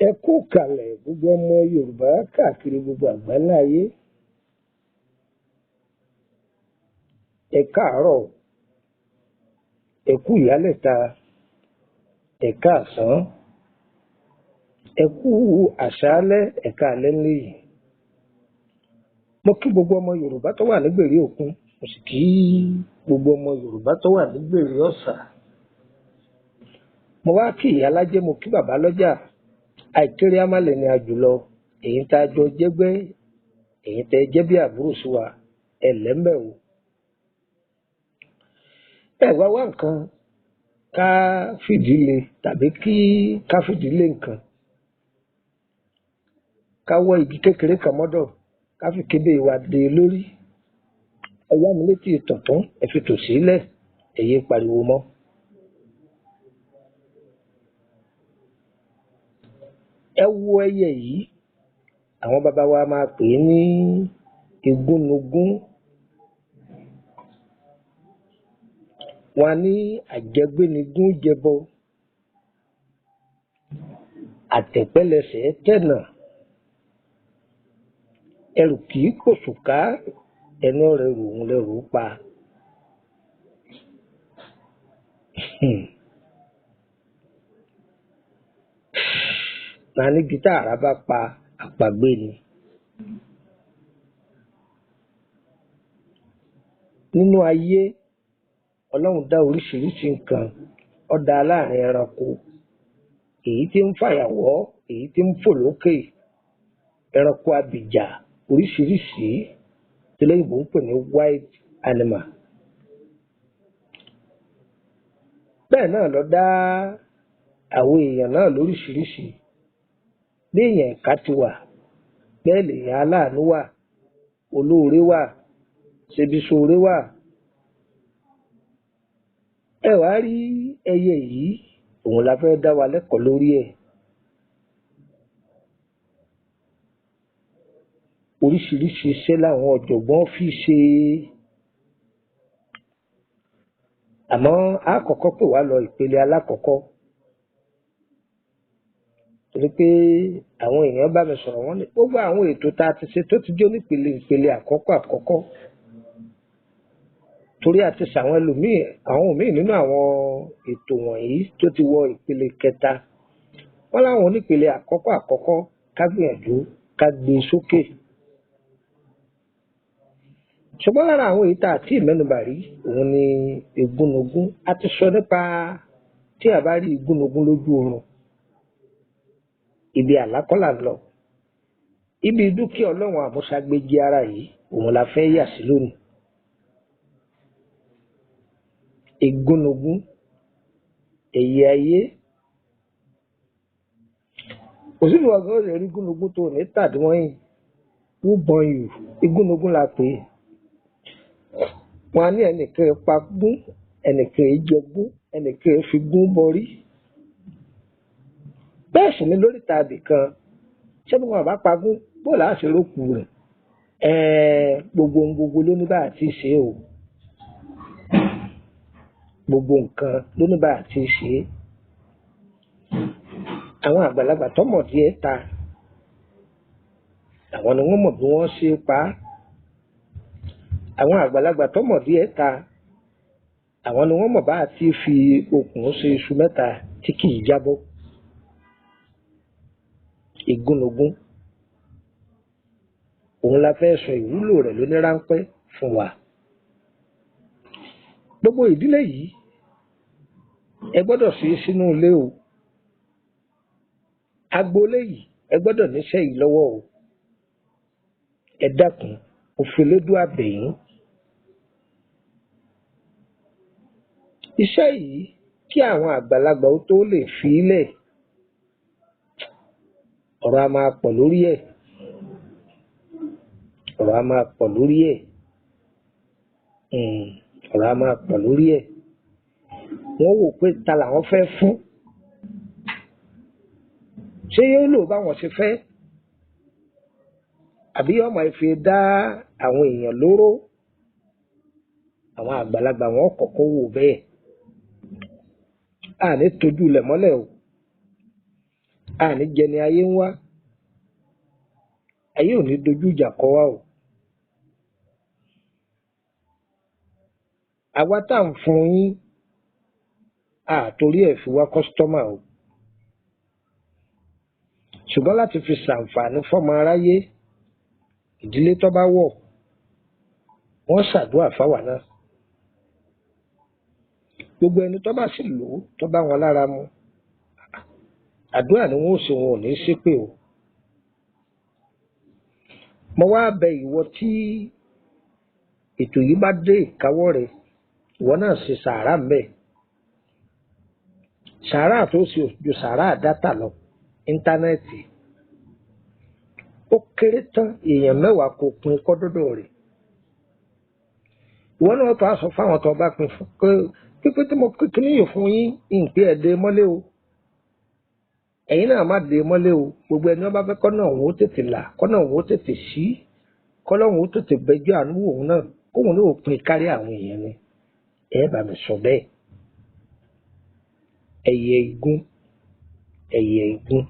Ẹ kú kalẹ̀ gbogbo ọmọ Yorùbá káàkiri gbogbo àgbáláyé. Ẹ káàárọ̀, ẹ kú ìyálẹ̀ta, ẹ káàsán, ẹ kú àṣálẹ́, ẹ káalẹ́ ńlẹ́yìn. Mo kí gbogbo ọmọ Yorùbá tó wà nígbèrè òkun, mo sì kí gbogbo ọmọ Yorùbá tó wà nígbèrè ọ̀sà. Mo wá kí ìyá alájẹ́, mo kí bàbá lọ́jà. Àìkéré amálẹ̀ ni àjùlọ, èyí tá a jọ jẹ́gbẹ́, èyí tẹ́ jẹ́ bí àbúrò sí wa, ẹlẹ́mbẹ̀ o. Ẹ wá nǹkan ká fìdílé tàbí ká fìdílé nǹkan. Ká wọ́ igi kékeré kan mọ́dọ̀, ká fi kébé wa dé lórí. Ẹ yá mi létí tọ̀tún, ẹ fi tò sílẹ̀, ẹ yé pariwo mọ́. Ẹ wo ẹyẹ yìí, àwọn bàbá wa máa pè é ní igúnnugún. Wọ́n á ní àjẹgbénigún jẹbọ, àtẹ̀pẹ́lẹsẹ̀ tẹ̀nà, ẹrù kì í kòṣùká, ẹnu rẹ̀ rò ń lẹ́rù pa. Màá ní gítà àràbà pa àpagbé ni. Nínú ayé, Ọlọ́run dá oríṣiríṣi nǹkan. Ó dá láàrin ẹranko, èyí tí ń fàyàwọ́, èyí tí ń fò lókè, ẹranko abìjà oríṣiríṣi tí lóyìnbó ń pè ní wild animal. Bẹ́ẹ̀ náà ló dá àwọn èèyàn náà lóríṣiríṣi. Bí èèyàn ẹ̀ka ti wà, bẹ́ẹ̀ lèèyàn aláàánú wà, olóore wà, ṣebíṣoore wà. Ẹ wá rí ẹyẹ yìí, òun la fẹ́ dá wa lẹ́kọ̀ọ́ lórí ẹ̀. Oríṣiríṣi iṣẹ́ làwọn ọ̀jọ̀gbọ́n fi ṣe. Àmọ́ a kọ́kọ́ pè wá lọ ìpele alákọ̀ọ́kọ́. Torí pé àwọn èèyàn bá mi sọ̀rọ̀ wọ́n ní gbogbo àwọn ètò tá a ti ṣe tó ti jó nípele ìpele àkọ́kọ́. Torí a ti ṣàwọn ẹlòmíì, àwọn míì nínú àwọn ètò wọ̀nyí tó ti wọ ìpele kẹta. Wọ́n láwọn onípele àkọ́kọ́ ká gbìyànjú ká gbé sókè. Ṣùgbọ́n lára àwọn èyí tá a tí mẹ́nubà rí, òun ni igúnnugún. A ti sọ nípa tí a bá rí igúnnugún lójú oorun. Ibi àlákọ́là lọ. Ibi dúkìá Ọlọ́run àmúṣagbéjì ara yìí, òun la fẹ́ yà sí lónìí. Igúnnugún, ẹyẹ ayé. Òsínú ọ̀gá ò lè rí igúnnugún tó ní tàdí wọ́nyí. Who born you? Igúnnugún la pè é. Wọ́n á ní ẹnìkan pa gún, ẹnìkan jẹgún, ẹnìkan fi gún bọrí. Bẹ́ẹ̀ sì ni lórí tàbí kan, ṣé bí wọn bá pa gún, bó là á ṣe rókù rẹ̀? Gbogbo ló ní bá àti ṣe o. Gbogbo nǹkan ló ní bá àti ṣe. Àwọn àgbàlagbà tó mọ̀ díẹ̀ ta, àwọn ni wọ́n mọ̀ bí wọ́n ṣe pa á. Àwọn àgbàlagbà tó mọ̀ díẹ̀ ta, àwọn ni wọ́n mọ̀ bá àti fi okùn ṣe iṣu mẹ́ta tí kì í jábọ́. Igúnnugún, òun la fẹ́ sọ ìwúlò rẹ̀ lóní ráńpẹ́ fún wa. Gbogbo ìdílé yìí ẹ gbọ́dọ̀ fi sínú ilé o. Agboolé yìí ẹ gbọ́dọ̀ níṣẹ́ yìí lọ́wọ́ o. Ẹ dákun, òfìlédùn àbẹ̀yìn. Iṣẹ́ yìí kí àwọn àgbàlagbà ó tó lè fi ilẹ̀, ọ̀rọ̀ a máa pọ̀ lórí ẹ̀. Ọ̀rọ̀ a máa pọ̀ lórí ẹ̀. Ọ̀rọ̀ a máa pọ̀ lórí ẹ̀. Wọ́n wò pé ta làwọn fẹ́ fún. ṣé yóò lò báwọn ṣe fẹ́ àbí ọmọ ìfi dá àwọn èèyàn lóró? Àwọn àgbàlagbà wọn kọ́kọ́ wò bẹ́ẹ̀. Àní tójú ilẹ̀ mọ́lẹ̀ o, àní jẹni ayé ń wá, ayé ò ní dojú ìjà kọ wá o. Àwa tá à ń fún yín àtorí ẹ̀ fi wá kọ́sítọ́mà o, ṣùgbọ́n láti fi ṣàǹfààní fọ́mọ aráyé. Ìdílé tó bá wọ̀ wọ́n ṣàdúrà fáwa náà, gbogbo ẹni tó bá sì lò ó tó bá wọn lára mu, àdúrà ni wọn ò ṣe, wọn ò ní ṣépè o. Mo wá bẹ̀ ìwọ tí ètò yìí bá dé ìkáwọ́ rẹ̀, ìwọ náà ṣe sàárà ńbẹ̀. Sàárà tó ṣe ju sàárà dátà lọ, íńtánẹ́ẹ̀tì. Ó kéré tán èèyàn 10 kò pin kọ́dọ́dọ̀ rẹ̀. Ìwọ náà tó a sọ fáwọn tó bá pin fún pé tí mo kíní yìí fún yín ìpè ẹ̀dẹ̀ mọ́lé o, ẹ̀yin náà má dé mọ́lé o. Gbogbo ẹni wọ́n bá fẹ́ kọ́nà òun ó tètè là, kọ́nà òun ó tètè ṣí, kọ́nà òun ó tètè gbẹjọ́ àánú òun náà, kóun náà ò pin kárí àwọn èèyàn ni. Ẹ bá mi sọ bẹ́ẹ̀. Ẹyẹ igún, ẹyẹ igún.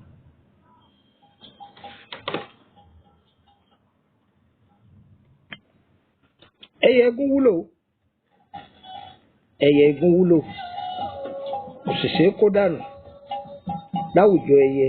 Ẹyẹ igún wúlò, ẹyẹ igún wúlò, òṣìṣẹ́ kó dànù láwùjọ ẹyẹ.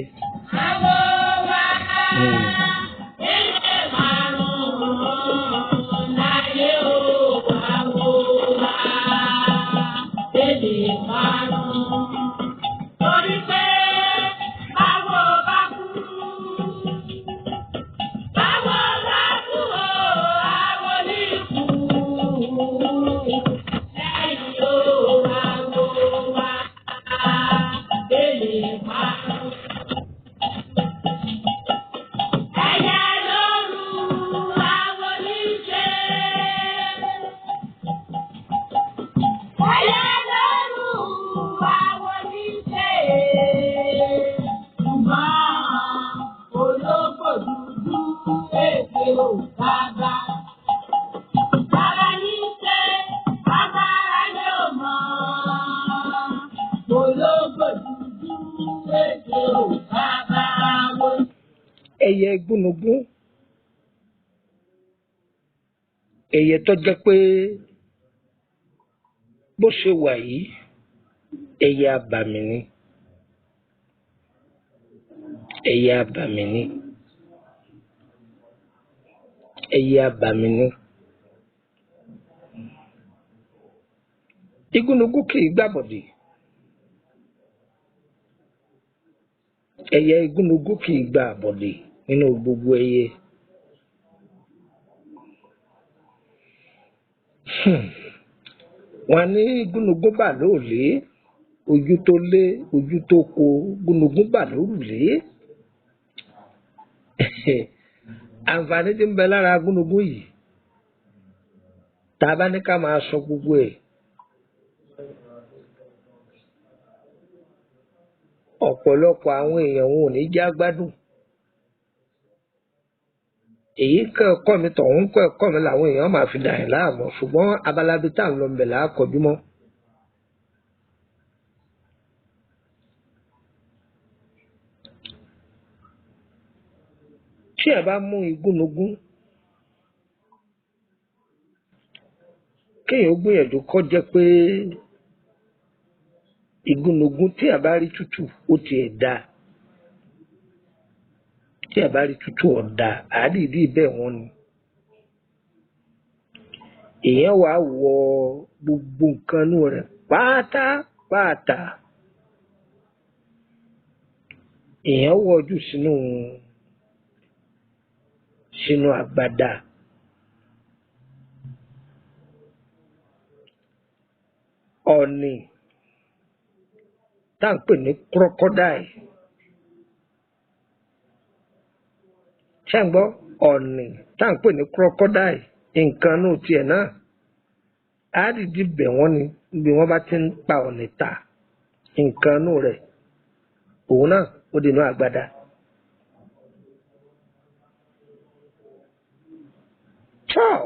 Ẹyẹ gúnugún, ẹyẹ tó jẹ́ pé bó ṣe wà yìí ẹyẹ abàmì ni, ẹyẹ abàmì ni, ẹyẹ abàmì ni. Igúnugún kì í gbàbọ̀dè, ẹyẹ igúnugún kì í gba àbọ̀dè nínú gbogbo ẹyẹ. Wọ́n ní gúnugún bà lóòlé, ojú tó lé ojú tó ko, gúnugún bà lórùlé. Àǹfààní tí ń bẹ lára gúnugún yìí, tá a bá ní ká máa sọ gbogbo ẹ̀, ọ̀pọ̀lọpọ̀ àwọn èèyàn wọn ò ní já gbádùn. Èyí kọ́ ẹ̀kọ́ mi tọ̀hún kọ́ ẹ̀kọ́ mi làwọn èèyàn máa fi dà yín láàmú, ṣùgbọ́n abalabi tá à ń lọ ńbẹ̀ là á kọjú mọ́. Tí ẹ bá mú igúnugún, kéèyàn gbìyànjú kó jẹ́ pé igúnugún tí a bá rí tútù ó tiẹ̀ dáa, tí a bá rí tútù ọ̀dà àádìdí bẹ́ẹ̀ wọ́n ni. Èèyàn wà wọ gbogbo nǹkan inú rẹ̀ pátápátá, èèyàn wọ ojú sínú àgbàdá. Ọ̀nì tá à ń pè ní crocodile, ṣé ń gbọ́? Ọ̀nì tá à ń pè ní crocodile, nǹkan inú tiẹ̀ náà á dìdí bẹ̀ wọ́n ni bí wọ́n bá ti ń pa ọ̀nì ta, nǹkan inú rẹ̀ òun náà ó dènà àgbàdá. Ciao.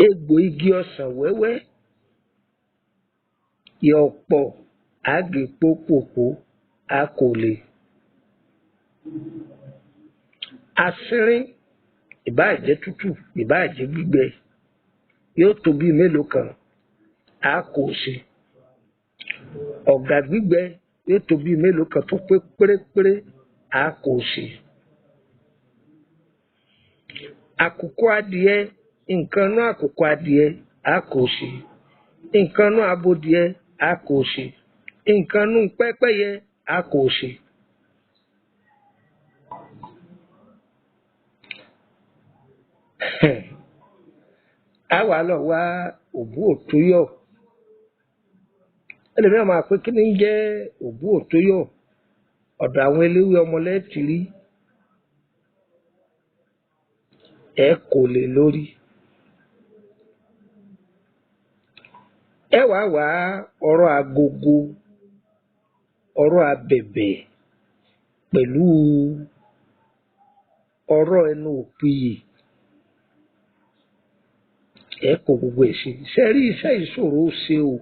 Egbò igi ọsàn wẹ́wẹ́ yọ̀pọ̀ àgèpòpòpò àkòlè. Àṣírí ìbáà jẹ́ tútù ìbáà jẹ́ gbígbẹ yóò tó bí mélòó kan a kò sí. Ọ̀gà gbígbẹ yóò tó bí mélòó kan tó pé pérépéré a kò sí. Àkùkọ adìẹ nǹkan náà àkùkọ adìẹ a kò sí. Nǹkan náà abodìẹ a kò sí. Nǹkan náà pẹ́pẹ́yẹ a kò sí. A wà lọ wá òbú òtóyọ̀. Ẹlẹ́mìíràn máa pé kí ni ń jẹ́ òbú òtóyọ̀? Ọ̀dọ̀ àwọn eléwé ọmọlẹ́tì rí ẹ kò lè lórí. Ẹ wá wá ọ̀rọ̀ agogo, ọ̀rọ̀ abẹ̀bẹ̀ pẹ̀lú ọ̀rọ̀ ẹnu òpìyè. Ẹ kò gbogbo ẹ̀ ṣe. Ṣé rí iṣẹ́ ìṣòro ṣe o?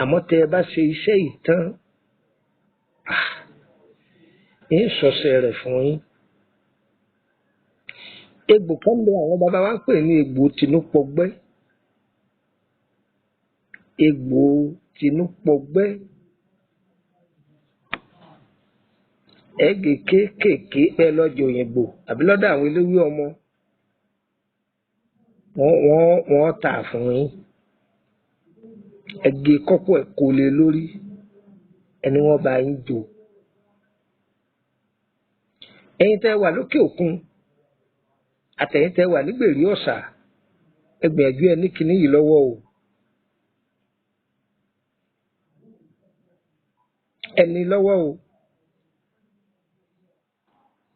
Àmọ́ tẹ́ ẹ bá ṣe iṣẹ́ ìtàn, ń sọ̀sẹ̀ rẹ̀ fún yín. Egbò kan bẹ àwọn bàbá wa ń pè ní egbò tinúpọgbẹ́. Egbò tinúpọgbẹ́. Ẹ̀gè kéékèèké pẹ́ lọ́jọ́ òyìnbó àbí lọ́dọ̀ àwọn eléwé ọmọ. Wọ́n tà fún yín. Ẹ̀gè kọ́pọ̀ ẹ̀ kò lè lórí ẹni wọ́n bá yín jò. Ẹ̀yin tẹ́ wà lókè òkun àtẹ̀yin tẹ́ wà nígbèrè ọ̀sà ẹ gbìyànjú ẹ ní kinní yìí lọ́wọ́ o. Ẹni lọ́wọ́ o.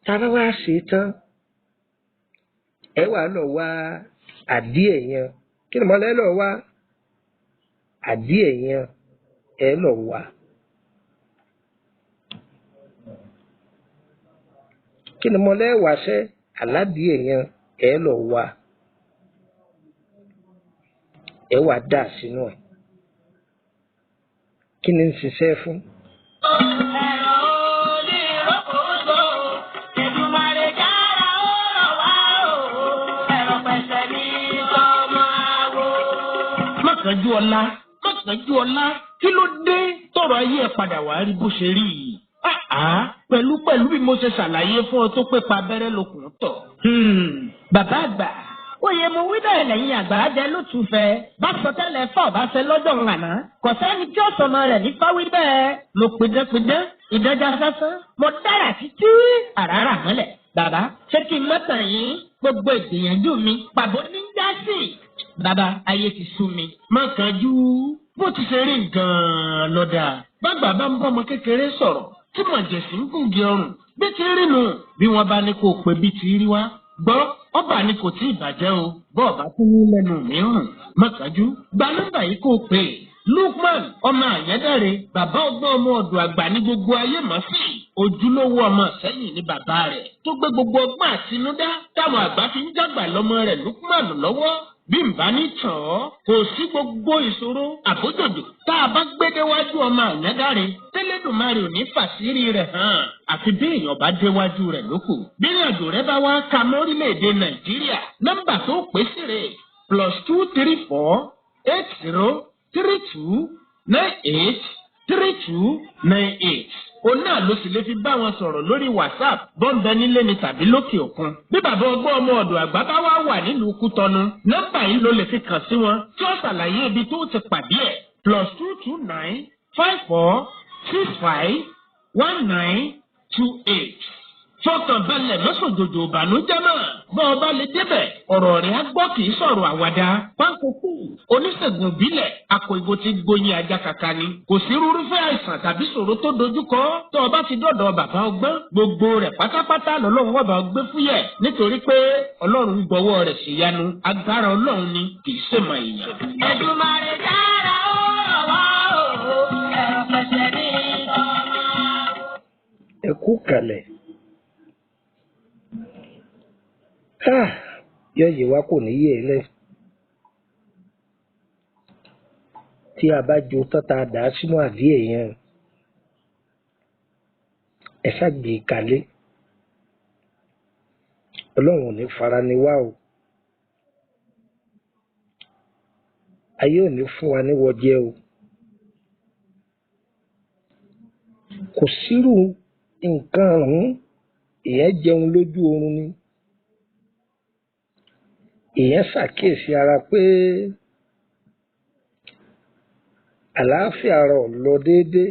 Tára wá ṣe tán ẹ wà lọ wá àdíẹ̀ yẹn. Kí ni mo lẹ́ lọ wá? Àdíẹ̀ yẹn ẹ lọ wá. Kí ni mo lẹ́ wá ṣẹ́? Aládìẹ̀ yẹn ẹ lọ wá. Ẹ wá dà sínú ẹ̀. Kí ni ń ṣiṣẹ́ fún? Mọ̀kànjú ọlá kí ló dé tọ̀rọ̀ ayé ẹ̀ padà wá rí bó ṣe rí yìí? Pẹ̀lú bí mo ṣe ṣàlàyé fún ọ tó pé pa abẹ́rẹ́ lókun tọ̀. Bàbá àgbà oyè mo wí bẹ́ẹ̀ lẹ́yìn àgbàrá jẹ ló tún fẹ́ bá sọ tẹ́lẹ̀ fọ́ bá ṣe lọ́jọ́ ńlànà kò sẹ́ni tí ó sọmọ rẹ̀ ní fáwí bẹ́ẹ̀ mo pidán ìdájà sásán mo dára títí àràrà mọ́lẹ̀. Bàbá ṣé kí n mọ́tàn yín gbogbo ìgbìyànjú mi pàbó ní jásì. Bàbá ayé ti sú mi. Mọ̀kànjú bó ti ṣe rí gan-an lọ́dà. Bàgbà bá ń bọ́ ọmọ kékeré sọ̀rọ̀ tí mọ̀jẹ̀sí ń gùn gé ọrùn bí ti rí nù bí wọ́n bá ní kó o pè bí ti rí wá. Gbọ́ ọba ni kò tí ì bàjẹ́ o bọ́ọ̀bá tún ní lẹ́nu mìíràn. Mọ̀kànjú gba nọ́mbà yìí kó o pè é. Lukman ọmọ Àyẹ́dàre bàbá ọgbọ́n ọmọ ọ̀dọ̀ àgbà ní gbogbo ayé mọ̀ sí. Ojúlówó ọmọ sẹ́yìn ní bàbá rẹ̀ tó gbé gbogbo ọgbọ́n àtinúdá táwọn àgbà fi ń dàgbà lọ́mọ rẹ̀ Lukman lọ́wọ́. Bí n bá ní tàn ọ́ kò sí gbogbo ìṣòro àbójòjò tá a bá gbé déwájú ọmọ Àyẹ́dàre tẹ́lẹ̀dùmarè ò ní fàṣírí rẹ̀ hàn àfi bí èèyàn bá déwájú rẹ̀ lókù. Bí ìrìnàjò rẹ bá wá ka mọ́rílẹ̀-èdè Nàìjíríà nọ́mbà tó pè sí rè +234 80 32 98 32 98. Òun náà ló sì lè fi bá wọn sọ̀rọ̀ lórí WhatsApp bọ́ńbẹ nílé ni tàbí lókè òkun. Bí bàbá ọgbọ́n ọmọ ọ̀dọ̀ àgbà bá wá wà nílùú Kútọ́nù nọ́mbà yìí ló lè fi kàn sí wọn tí ó ṣàlàyé ibi tó ti pàdé ẹ̀ +229 54 65 19 28. fọkàn balẹ̀ mọ́sọ̀jòjò ìbànújẹ́ náà bọ́ ọba lè débẹ̀ ọ̀rọ̀ rẹ̀ á gbọ́ kì í sọ̀rọ̀ àwàdà. pákókó oníṣègùn ìbílẹ̀ àpò ti gboyin ajá kàkà ni kò sí rúrúfẹ́ àìsàn tàbí ṣòro tó dojúkọ tó ọba ti dọ̀dọ̀ bàbá ọgbọ́n gbogbo rẹ̀ pátápátá lọ́lọ́run ọba gbé fúyẹ̀ nítorí pé ọlọ́run gbọ́wọ́ rẹ̀ ṣèyanu agbára ọlọ́run ni kì í ṣèmọ̀ èèyàn. Èdùmàrè dára ó rọ̀wọ́ o ẹ̀rọ pẹ̀sẹ̀ ní ọmọ. ẹ kú kalẹ̀. yọ̀yẹ̀ wa kò ní yẹ̀ lẹ̀. tí a bá jo tọ́ta dà á sínú àdíẹ̀ yẹn ẹ ṣàgbé kalẹ̀. ọlọ́run ò ní fara ni wá o. ayé ò ní fún wa níwọ̀ jẹ o. kò sírù nǹkan ọ̀hún èèyàn jẹun lójú oorun ni. èèyàn ṣàkíyèsí ara pé àlàáfíà ara ò lọ déédéé.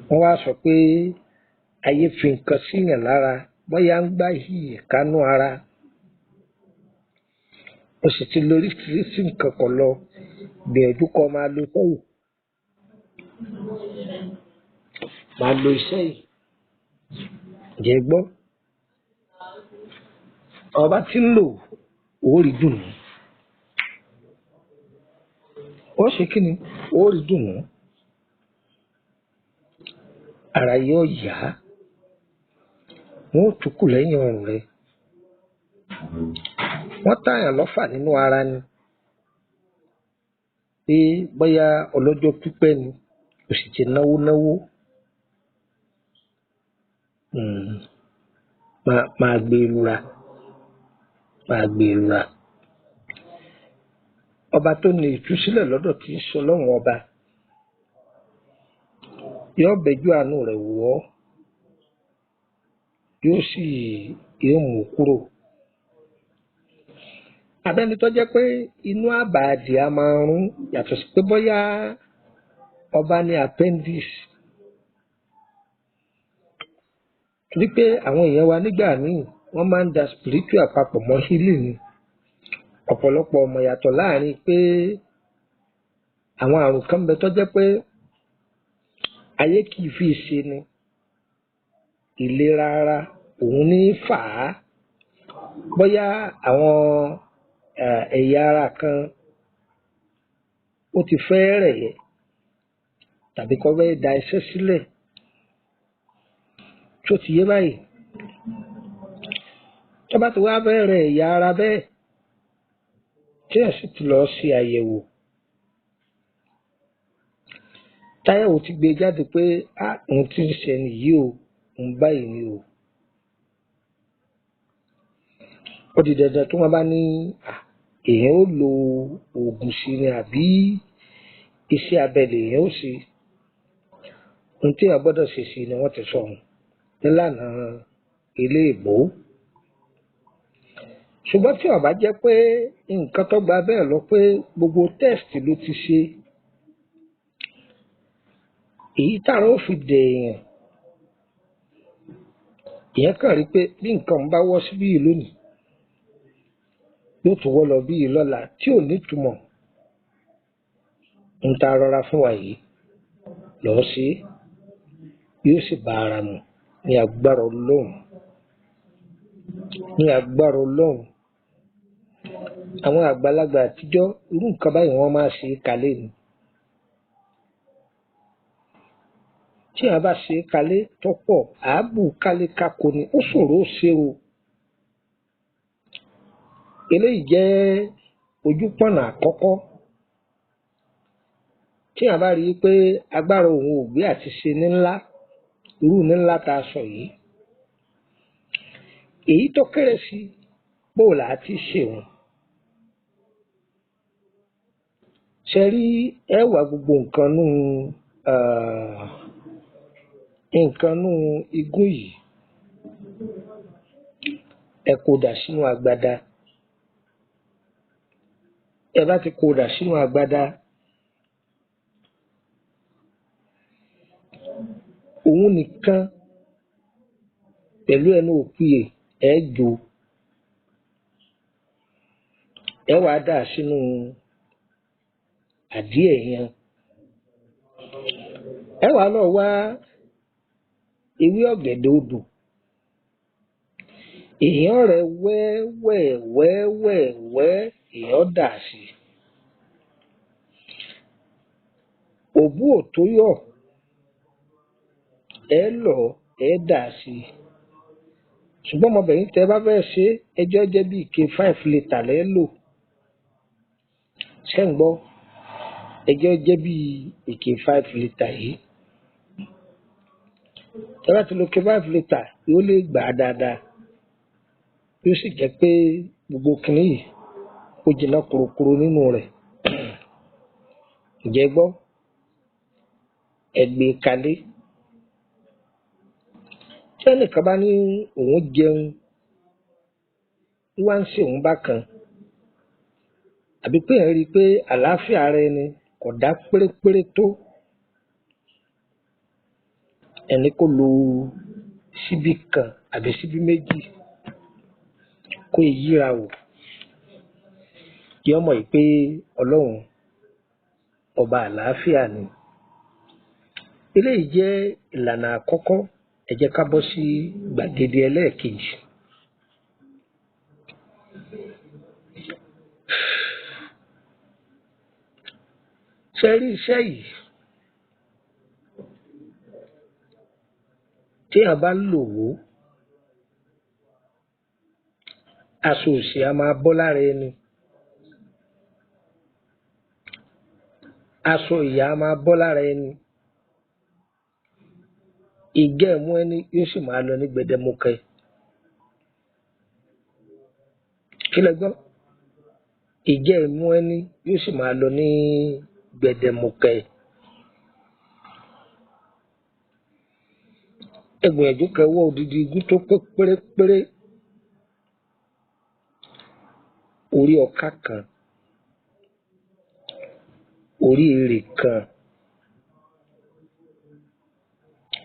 wọ́n wá sọ pé ayé fi nǹkan síyàn lára bóyá ń gbá yìí kánú ara. ó sì ti lórí oríṣiríṣi nǹkan kan lọ gbìyànjú kó máa lo sẹ́yìn. máa lo iṣẹ́ yìí. jẹ́ gbọ́. ọba tí ń lò ó rí dùnú. ó ṣe kí ni ó rí dùnú. ara yóò yá. wọ́n ó tukù lẹ́yìn ọrùn rẹ̀. wọ́n tààyàn lọ́fà nínú ara ni pé bóyá ọlọ́jọ́ pípẹ́ ni kò sì ti náwó. máa gbé lura. ọba tó ní ìtúsílẹ̀ lọ́dọ̀ tí ń sọ lọ́wọ́n ọba yóò bẹjú àánú rẹ̀ wọ̀ ọ́ yóò mú kúrò. abẹ́ni tó jẹ́ pé inú àbàdì a máa rún yàtọ̀ sí pé bóyá ọba ní appendix. torí pé àwọn èèyàn wa nígbà míì wọ́n máa ń da spiritual papọ̀ mọ́ healing ni. ọ̀pọ̀lọpọ̀ ọmọ yàtọ̀ láàrin pé àwọn àrùn kan bẹ tó jẹ́ pé ayé kì í fi ṣe ni. ìlera ara òun ní fà á. bóyá àwọn ẹ̀yà ara kan ó ti fẹ́ rẹ̀ yẹ tàbí kó fẹ́ da iṣẹ́ sílẹ̀. tó ti yé báyìí. tó bá ti wá fẹ́ rẹ̀ ẹ̀yà ara bẹ́ẹ̀ tí ẹ̀ sì ti lọ ṣe àyẹ̀wò. táyẹ̀wò ti gbé jáde pé òun ti ń ṣe nìyí o òun báyìí ni o. ó di dandan tí wọ́n bá ní èèyàn ó lo oògùn sí ni àbí iṣẹ́ abẹ lèèyàn ó ṣe. ohun tí èèyàn gbọ́dọ̀ ṣe sí ni wọ́n ti sọ nílànà ilé ìbò. ṣùgbọ́n tí ó bá jẹ́ pé nǹkan tó gba bẹ́ẹ̀ lọ pé gbogbo test ló ti ṣe èyí tára ó fi dè èèyàn kàn rí pé bí nǹkan bá wọ́ sí bíi lónìí yóò tún wọ́ lọ bíi lọ́la tí ò nítumọ̀. ń ta rọra fún wa yìí lọ́ọ́ sí yóò sì bá ara mu ní agbára Ọlọ́run. àwọn àgbàlagbà àtijọ́ irú nǹkan báyìí wọ́n máa ṣe kalẹ̀ ni. tí a bá ṣe kalẹ̀ tó pọ̀ àábù kalẹ̀ kako ni ó ṣòro ṣe o. eléyìí jẹ́ ojúpọ̀nà àkọ́kọ́. tí a bá rí i pé agbára òun ò gbé àti ṣe ní ńlá irú ní ńlá tá a sọ yìí. èyí tó kéré sí bóòlà àti ṣèwọ̀n. ṣe rí ẹwà gbogbo nǹkan nú igun yìí ẹ kó dà sínú agbada. ẹ bá ti kó dà sínú agbada òun nìkan pẹ̀lú ẹnu òkúyè ẹ jò ẹ wàá dà sínú àdíẹ̀ yẹn ẹ wàá lọ wá ewé ọ̀gẹ̀dẹ̀ odò èèyàn rẹ̀ wẹ́wẹ́wẹ́wẹ́ èèyàn dà sí òbú òtóyọ̀ ẹ lọ ẹ dà sí ṣùgbọ́n ọmọbìnrin tẹ bá fẹ́ ṣe ẹjọ́ jẹ́ bí ike 5 litre lẹ́ lò ṣé ń gbọ́ ẹjọ́ jẹ́ bí ike 5 litre yìí tẹ bá ti lo ike 5 litre yóò lè gbà á dáadáa yóò sì jẹ́ pé gbogbo kìnìún yìí ó jìnnà korokoro nínú rẹ̀ ǹjẹ́ gbọ́ ẹgbẹ́ kalẹ̀ tí ẹnìkan bá ní òun jẹun wá ń ṣe òun bákan àbí pé ẹ̀ rí i pé àlàáfíà ara ẹni kò dá pérépéré tó ẹni kó lo síbí kan àbí síbí méjì kó yíra wò kí ọmọ yìí pé ọlọ́run ọba àlàáfíà ni eléyìí jẹ́ ìlànà àkọ́kọ́ ẹ jẹ́ ká bọ́ sí gbàgede ẹlẹ́ẹ̀kejì ṣe rí iṣẹ́ yìí téèyàn bá lò ó aṣọ òṣì a máa bọ́ lára ẹni aṣọ ìyà a máa bọ́ lára ẹni ìgẹ́ ẹ̀mú ẹni yóò sì máa lọ ní gbẹdẹmukẹ kí lẹ gbọ́ ìgẹ́ ẹ̀mú ẹni yóò sì máa lọ ní gbẹdẹmukẹ ẹgbìyànjú kẹwọ́ odidi igun tó pé pérépéré orí ọ̀ká kan orí èrè kan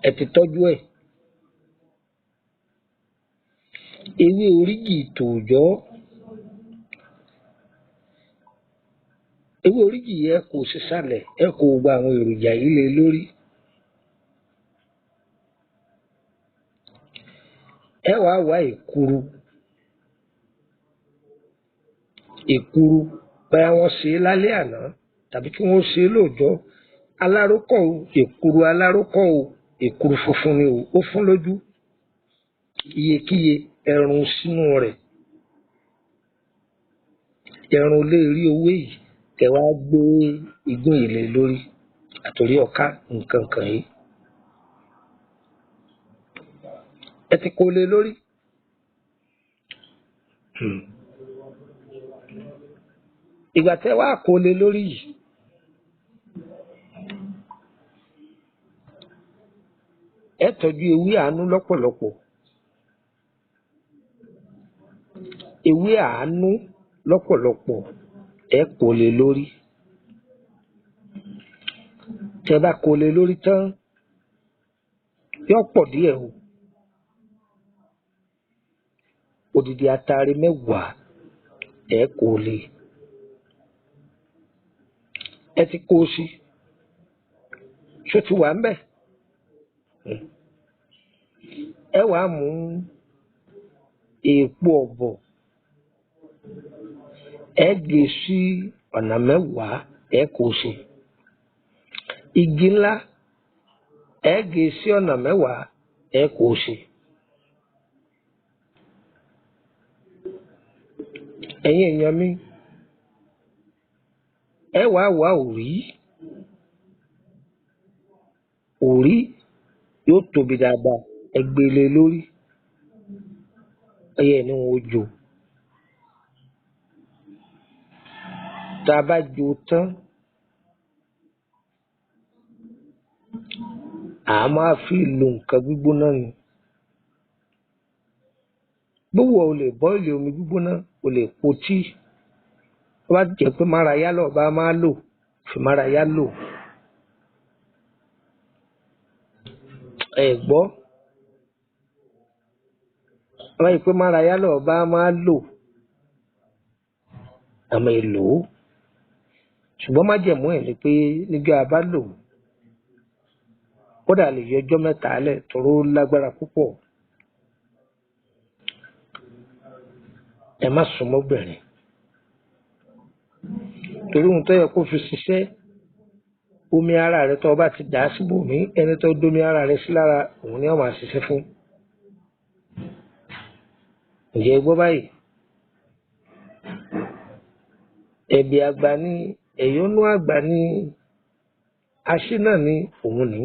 ẹ ti tọ́jú ẹ̀ ewé orígì tòòjọ́ ewé orígì yẹ kò sísàlẹ̀ ẹ kò gba àwọn èròjà yìí lé lórí ẹ wàá wá èkuru báyà wọ́n ṣe é lálẹ́ àná tàbí kí wọ́n ṣe é lóòjọ́ alárókọ̀ o èkuru alárókọ̀ o èkuru funfun ni o ó fún lójú iyekíye ẹrun sínú rẹ̀ ẹrun lè rí owó yìí kẹ wá gbé igun ìlé lórí àtòrí ọ̀ká nǹkan kan yìí ẹ ti kó lé lórí ìgbà tẹ wá kó lé lórí yìí ẹ tọ́jú ewé àánú lọ́pọ̀lọpọ̀ ewé àánú lọ́pọ̀lọpọ̀ ẹ kó lé lórí tẹ bá kó lé lórí tán yóò pọ̀ díẹ̀ o odidi atare 10 ẹ kó lé ẹ ti kó sí ṣó ti wà ń bẹ̀ ẹ wàá mú èèpo ọ̀bọ̀ ẹ gé sí ọ̀nà 10 ẹ kó sí igi ńlá ẹ gé sí ọ̀nà 10 ẹ kó sí ẹ̀yin èèyàn mi ẹ wàá wá òrí yóò tóbi dáadáa ẹ gbélé lórí ẹyẹ ni wọn jò tá a bá jò tán a máa fi lo nǹkan gbígbóná ni gbówó o lè bọ́ìlì omi gbígbóná o lè po tíì tó bá jẹ́ pé márayá lọ bá máa lò fi márayá lò ẹ gbọ́ àwọn ìpè mára yálọ̀ bá máa lò àmọ́ èlò ṣùgbọ́n májẹ̀mú ẹ̀ ni pé níjọ́ a bá lò kódà lè yọ ọjọ́ 3 lẹ̀ tóró lágbára púpọ̀. Ẹ má súnmọ́ obìnrin torí ohun tó yẹ kó fi ṣiṣẹ́ omi ara rẹ tó bá ti dà á síbòmí ẹni tó domi ara rẹ sí lára òun ni wọ́n máa ṣiṣẹ́ fún. Ǹjẹ́ gbọ́ báyìí ẹ̀bì àgbà ní ẹ̀yọ́nú àgbà ní aṣínà ní òun ní.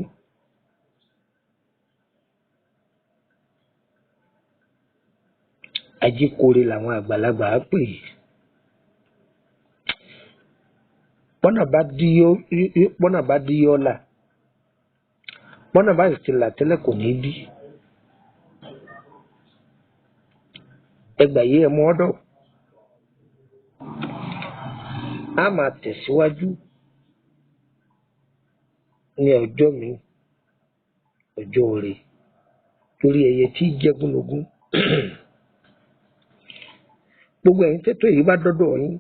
Ajíkore làwọn àgbàlagbà á pè é. Bọ́nà bá dí yọ́ là bọ́nà bá sì ti là tẹ́lẹ̀ kò ní dí. Ẹgbà yìí ẹ mú ọ́dọ̀ a máa tẹ̀síwájú ní ọjọ́ mi ọjọ́ rẹ̀ torí ẹyẹ tí jẹ́gúnlógún. Gbogbo ẹ̀yin tètò èyí bá dọ́dọ̀ yín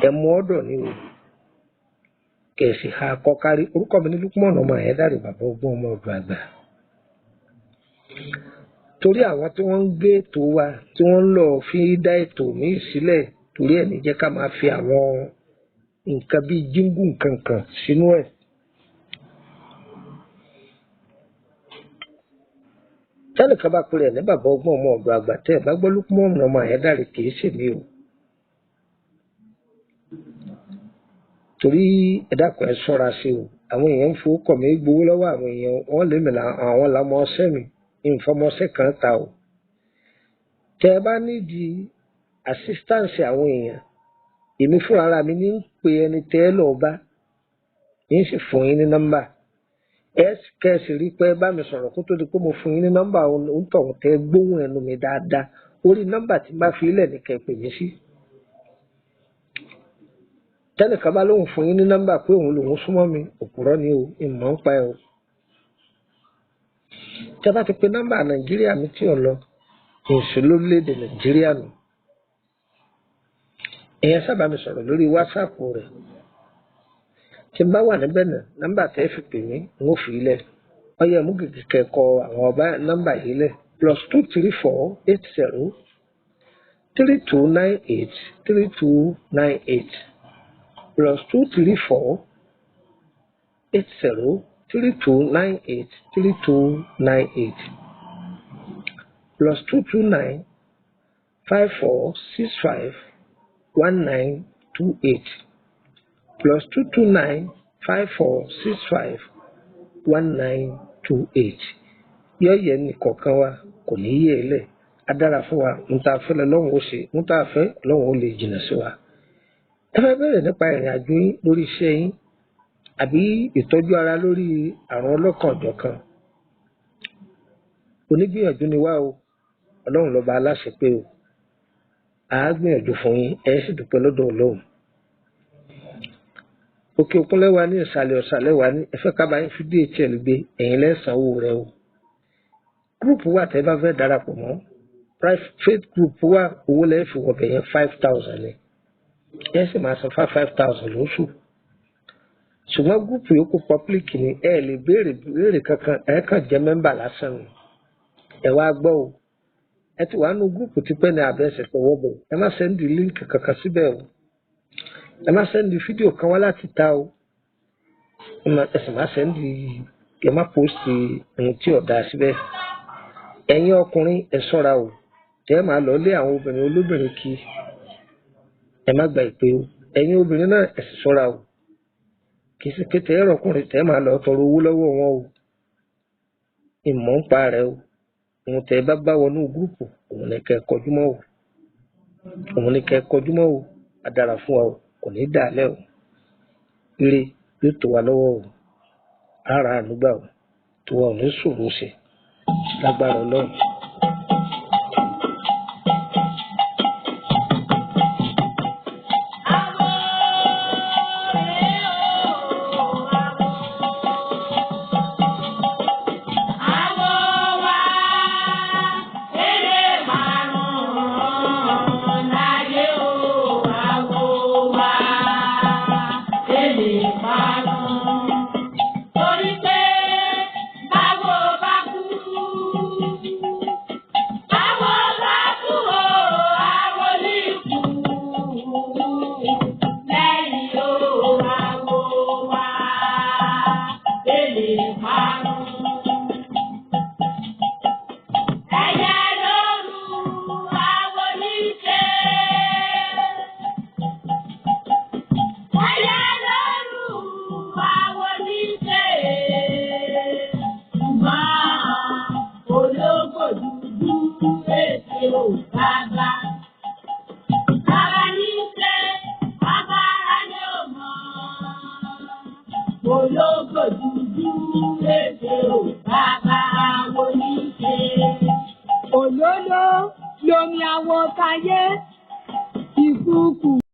ẹ mú ọ́dọ̀ ní o kẹ̀sì ha kọkárí. Orúkọ mi ní Lukman ọmọ Ẹ̀dáre bàbá ọgbọ́n ọmọ ọdún àgbà. Torí àwọn tí wọ́n ń gbé ètò wa tí wọ́n ń lọ fi dá ètò míì sílẹ̀ torí ẹ̀ ní jẹ́ ká máa fi àwọn nǹkan bíi jíngù nǹkankan sínú ẹ̀. Tẹ́nìkan bá pèrè ní bàbá ọgbọ́n ọmọ ọdún àgbà tẹ́ ẹ̀ bá gbọ́ Lukman ọmọ Ẹ̀dáre kìí ṣèmi o. Torí ẹ dákun ẹ ṣọ́ra sí o àwọn èèyàn ń fowó kọ̀ mí gbowó lọ́wọ́ àwọn èèyàn wọ́n lè mìíràn àwọn làmọ́ ọṣẹ́ mi ìfọmọṣẹ́ kan ta o. Tẹ́ ẹ bá nídìí assistance àwọn èèyàn èmi fúnra ara mi ní ń pe ẹni tẹ́ ẹ lọ́ọ́ bá yín sì fún yín ní nọ́mbà ẹ kẹ́sì rí pé bá mi sọ̀rọ̀ kó tó di pé mo fún yín ní nọ́mbà òun tọ̀hún tẹ́ gbóhùn ẹnu mi dáadáa orí nọ́mbà tí n bá fi ilẹ̀ ní kẹ́ pè mí sí. Tẹ́nìkan bá lóhùn fún yín ní nọ́mbà pé òun lòun súnmọ́ mi òpùrọ́ ni o ìmọ̀ ń pa ẹ o. Tẹ́ bá ti pe nọ́mbà Nàìjíríà mi tí ò lọ ìṣó lórílẹ̀‐èdè Nàìjíríà nù. Èèyàn sábà mi sọ̀rọ̀ lórí WhatsApp rẹ̀ tí n bá wà níbẹ̀ náà nọ́mbà tẹ́ fi pè mí n ó fi ilẹ̀ ọyẹ mú gègé kẹ́kọ̀ọ́ àwọn ọba nọ́mbà yìí lẹ̀ +23480 3298 3298 +23480 3298 3298 +229 5465 1928 +229 5465 1928 yọ yẹ ní kọ̀ọ̀kan wa kò ní yé e lẹ̀ á dára fún wa ń ta fẹ́ lọ́wọ́ ó ṣe ń ta fẹ́ lọ́wọ́ ó lè jìnnà sí wa. Ẹ fẹ́ bẹ̀rẹ̀ nípa ìrìn àjò yín lórí iṣẹ́ yín àbí ìtọ́jú ara lórí àrùn ọlọ́kan-ò-jọ̀kan. Onígbìyànjú ni wá o Ọlọ́run lọ́ba aláṣẹ pé o à á gbìyànjú fún yín ẹ sì dúpẹ́ lọ́dọ̀ Ọlọ́run. Òkè òkun lẹ́wà ní ìsàlẹ̀ ọ̀sàlẹ̀ wà ní ẹ fẹ́ ká bá yín fi DHL gbé ẹ̀yin lẹ́sànwó rẹ o. Gúrùpù wà tẹ́ bá fẹ́ darapọ̀ mọ́ private group wà owó lẹ́yìn fi wọ̀bẹ̀ yẹn 5,000 ni ẹ sì máa san 5,000 lóṣù. Ṣùgbọ́n gúrùpù yòókù public ni ẹ lè béèrè kankan ẹ kàn jẹ́ mẹ́mbà lásán ni. Ẹ wá gbọ́ o ẹ ti wà nù gúrùpù tipẹ́ ní abẹ́sẹ̀ tọwọ́ bọ̀ ẹ má sẹ́ndì líǹkì kankan síbẹ̀ o ẹ má sẹ́ndì fídíò kan wá láti ta o ẹ sì má sẹ́ndì ẹ má pósìtì ohun tí ọ̀dà síbẹ̀. Ẹ̀yin ọkùnrin ẹ ṣọ́ra o tẹ́ ẹ máa lọ lé àwọn obìnrin olóbìnrin kí ẹ má gba ìpè o ẹ̀yin obìnrin náà ẹ sì ṣọ́ra o kì í sì kété ẹ̀rọ ọkùnrin tẹ́ ẹ máa lọ tọrọ owó lọ́wọ́ wọn o ìmọ̀ ń pa rẹ o òun tẹ́ ẹ bá wọnú gúrùpù òun ní kẹ́ ẹ kọjú mọ́ o òun ní kẹ́ ẹ kọjú mọ́ o á dára fún wa o kò ní dà lẹ́ o ire yóò tó wa lọ́wọ́ o ara ànúgbà o tó wa ò ní ṣòro ṣe lágbára Ọlọ́run. ológbò dúdú léṣe ò bàbá wo ní ṣe. Òlóló lomi àwọ̀ táyé ìkúùkù.